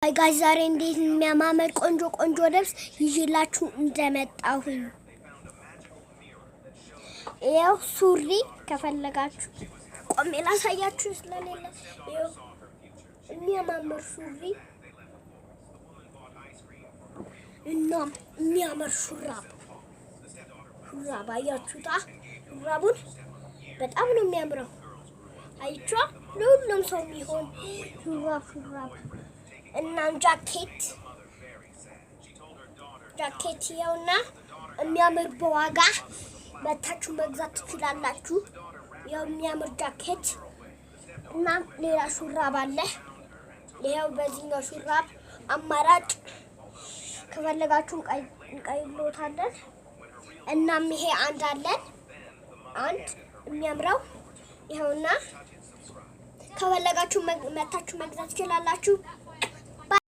ሃይ ጋይስ ዛሬ እንዴት የሚያማምር ቆንጆ ልብስ ይዤላችሁ እንደመጣሁኝ ያው ሱሪ ከፈለጋችሁ ቆሜ ላሳያችሁ ስለሌለ ያው የሚያማምር ሱሪ እና የሚያምር ሹራብ አያችሁታ ሹራቡን በጣም ነው የሚያምረው አይቻ ለሁሉም ሰው የሚሆን ሹራብ እና ጃኬት ያውና የሚያምር በዋጋ መታችሁ መግዛት ትችላላችሁ። ያው የሚያምር ጃኬት እና ሌላ ሹራብ አለ። ያው በዚህኛው ሹራብ አማራጭ ከፈለጋችሁ እንቀይሎታለን። እናም ይሄ አንድ አለን የሚያምረው ይኸውና ከፈለጋችሁ መታችሁ መግዛት ትችላላችሁ።